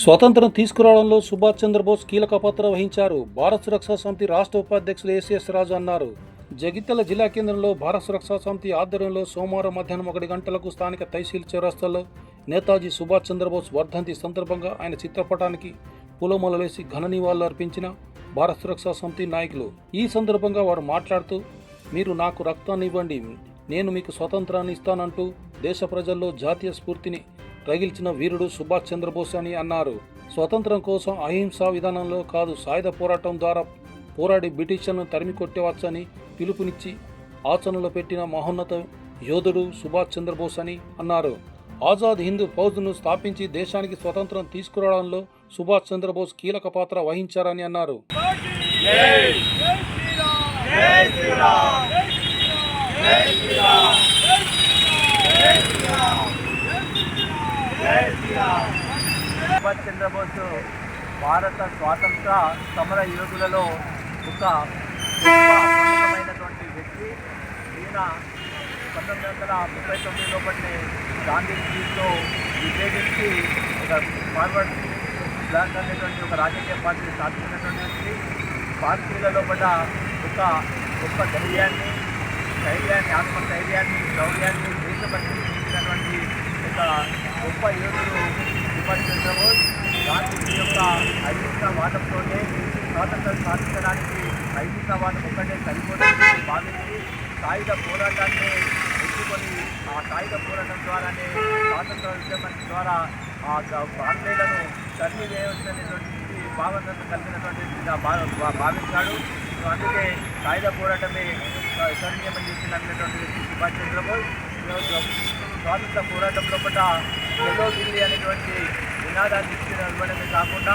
స్వాతంత్ర్యం తీసుకురావడంలో సుభాష్ చంద్రబోస్ కీలక పాత్ర వహించారు. భారత సురక్షా సమితి రాష్ట్ర ఉపాధ్యక్షులు ఏసీఎస్ రాజు అన్నారు. జగిత్యాల జిల్లా కేంద్రంలో భారత సురక్షా సమితి ఆధ్వర్యంలో సోమవారం మధ్యాహ్నం 1 గంటలకు స్థానిక తహసీల్ చౌరస్తాలో నేతాజీ సుభాష్ చంద్రబోస్ వర్ధంతి సందర్భంగా ఆయన చిత్రపటానికి పూలమాలలు వేసి ఘన నివాళులు అర్పించిన భారత సురక్షా సమితి నాయకులు. ఈ సందర్భంగా వారు మాట్లాడుతూ, మీరు నాకు రక్తాన్ని ఇవ్వండి, నేను మీకు స్వాతంత్రాన్ని ఇస్తానంటూ దేశ ప్రజల్లో జాతీయ స్ఫూర్తిని రగిల్చిన వీరుడు సుభాష్ చంద్రబోస్ అని అన్నారు. స్వతంత్రం కోసం అహింసా విధానంలో కాదు, సాయుధ పోరాటం ద్వారా పోరాడి బ్రిటిషర్లను తరిమి కొట్టవచ్చని పిలుపునిచ్చి ఆచరణలో పెట్టిన మహోన్నత యోధుడు సుభాష్ చంద్రబోస్ అని అన్నారు. ఆజాద్ హింద్ ఫౌజ్ను స్థాపించి దేశానికి స్వతంత్రం తీసుకురావడంలో సుభాష్ చంద్రబోస్ కీలక పాత్ర వహించారని అన్నారు. సుభాష్ చంద్రబోస్ భారత స్వాతంత్ర సమర యోధులలో ఒక ప్రముఖమైనటువంటి వ్యక్తి. ఈయన 1939లో పట్టిన గాంధీ జీవితో విభేదించి ఒక ఫార్వర్డ్ బ్లాక్ అనేటువంటి ఒక రాజకీయ పార్టీని స్థాపించినటువంటి వ్యక్తి. భారతీయులలో పడ్డ ఒక గొప్ప ధైర్యాన్ని, ఆత్మస్థైర్యాన్ని, శౌర్యాన్ని, దేశభక్తిని చూపించినటువంటి ఒక గొప్ప యోధుడు సుభాష్ చంద్రబోస్. గాంధీజీ యొక్క అహింసావాదంతోనే స్వాతంత్రం సాధించడానికి అహింసావాదం ఒక్కటే సరిపోతుందని భావించి సాయుధ పోరాటాన్ని ఎత్తుకొని ఆ సాయుధ పోరాటం ద్వారానే స్వాతంత్ర ఉద్యమం ద్వారా ఆంగ్లేయులను తరిమి వేయవచ్చనేటువంటి భావనను కలిగినటువంటి భావించాడు. అందుకే సాయుధ పోరాటమే సైన్యమని చేసినటువంటి వ్యక్తి సుభాష్ చంద్రబోస్. స్వాతంత్ర పోరాటంలో పట్ల ఎల్లో ఢిల్లీ అనేటువంటి నినాదాన్ని ఇవ్వడమే కాకుండా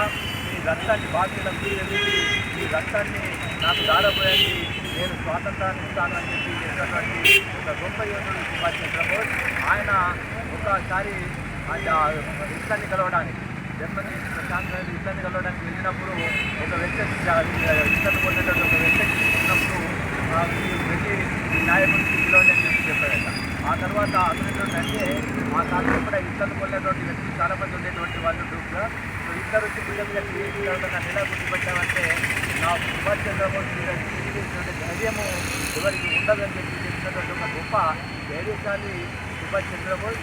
ఈ రక్తాన్ని బాధ్యులకు వెళ్ళి ఈ రక్తాన్ని నాకు దారపోయండి, నేను స్వాతంత్రాన్ని ఇస్తాను అని చెప్పి చెప్పినటువంటి ఒక గొప్ప యోధుడు సుభాష్ చంద్రబోస్. ఆయన ఒకసారి ఇట్లాన్ని కలవడానికి జర్మనీ ప్రశాంత్ ఇట్లాన్ని కలవడానికి వెళ్ళినప్పుడు ఒక వ్యక్తిని ఇట్లను కొన్నటువంటి ఒక వ్యక్తిని తీసుకున్నప్పుడు వెళ్ళి ఈ నాయకుడికి పిలవని చెప్పి చెప్పాడట. ఆ తర్వాత అతనింటే ఆ కాలంలో కూడా ఇట్లను కొన్నటువంటి వ్యక్తులు చాలామంది ఉండేటువంటి వాళ్ళు గ్రూప్గా. సో ఇద్దరు వచ్చి పిల్లల మీద క్రియేట్ నన్ను ఎలా గుర్తుపెట్టామంటే నా సుభాష్ చంద్రబోస్ మీద ధైర్యము ఎవరికి ఉండదని చెప్పి చెప్పినటువంటి ఒక గొప్ప ధైర్యశాలి సుభాష్ చంద్రబోస్.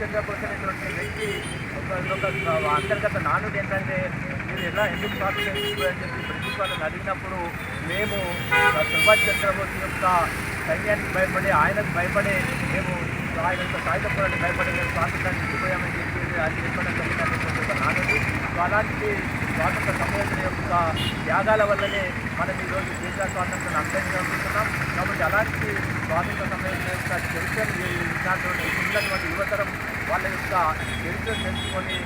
చంద్రబోస్ అనేటువంటి వ్యక్తి ఒక అంతర్గత నానుడు ఏంటంటే, మీరు ఎందుకు స్వాతంత్రం తీసుకోవాలని చెప్పి బ్రిటిష్ వాళ్ళని అడిగినప్పుడు మేము సుభాష్ చంద్రబోస్ యొక్క సైన్యానికి భయపడి, ఆయనకు భయపడే మేము ఆయన యొక్క సాయుధ పోరాటం భయపడి మేము స్వాతంత్రాన్ని తీసుకోయామని చెప్పి అది చెప్పడం జరిగినటువంటి ఒక నానుడు. సో అలాంటి స్వాతంత్ర సమయోధుల యొక్క త్యాగాల వల్లనే మనం ఈరోజు దేశ స్వాతంత్రాన్ని అనుభవించగలుగుతున్నాం. కాబట్టి అలాంటి స్వాతంత్ర సమయోధుల యొక్క చరిత్రను విద్యార్థులు ఉన్నటువంటి యువతరం వాళ్ళ యొక్క చరిత్రను తెలుసుకొని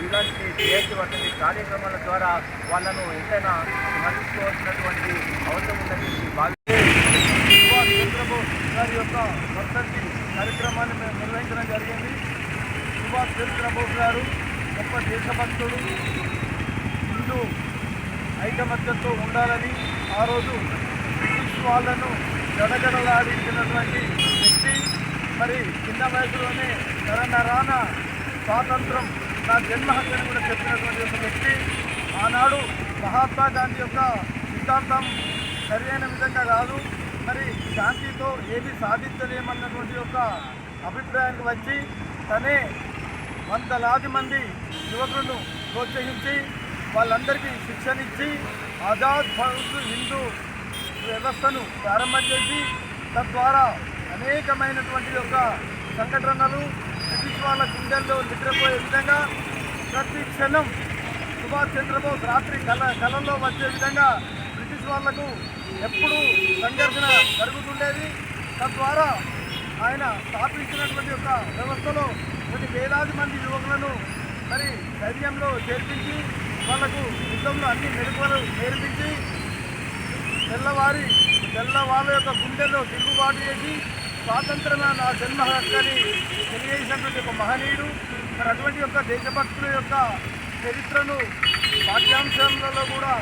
ఇలాంటి దేశవర్తని కార్యక్రమాల ద్వారా వాళ్ళను ఎంతైనా స్మరించుకోవాల్సినటువంటి అవసరం ఉందని సుభాష్ చంద్రబోస్ గారి యొక్క వర్ధంతి కార్యక్రమాన్ని మేము నిర్వహించడం జరిగింది. సుభాష్ చంద్రబోస్ గారు గొప్ప దేశభక్తుడు, హిందూ ఐకమత్యంతో ఉండాలని ఆ రోజు బ్రిటిష్ వాళ్ళను గడగడలాడించినటువంటి వ్యక్తి. మరి చిన్న వయసులోనే నరనరాన స్వాతంత్రం నా జన్మ హక్కుని కూడా చెప్పినటువంటి ఒక వ్యక్తి. ఆనాడు మహాత్మా గాంధీ యొక్క సిద్ధాంతం సరైన విధంగా కాదు, మరి శాంతితో ఏది సాధించలేమన్నటువంటి ఒక అభిప్రాయానికి వచ్చి తనే వందలాది మంది యువకులను ప్రోత్సహించి వాళ్ళందరికీ శిక్షణ ఇచ్చి ఆజాద్ ఫౌజ్ హిందూ వ్యవస్థను ప్రారంభం చేసి తద్వారా అనేకమైనటువంటి యొక్క సంఘటనలు బ్రిటిష్ వాళ్ళ గుండెల్లో నిద్రపోయే విధంగా ప్రతి క్షణం సుభాష్ చంద్రబోస్ రాత్రి కళల్లో వచ్చే విధంగా బ్రిటిష్ వాళ్లకు ఎప్పుడూ సంఘర్షణ జరుగుతుండేది. తద్వారా ఆయన స్థాపించినటువంటి యొక్క వ్యవస్థలో కొన్ని వేలాది మంది యువకులను మరి ధైర్యంలో చేర్పించి వాళ్లకు యుద్ధంలో అన్ని మెరుగులు నేర్పించి తెల్లవాళ్ళ యొక్క గుండెల్లో తిరుగుబాటు చేసి స్వాతంత్రమే నా జన్మ హక్కని తెలియజేసినటువంటి ఒక మహనీయుడు. మరి అటువంటి యొక్క దేశభక్తుల యొక్క చరిత్రను పాఠ్యాంశాలలో కూడా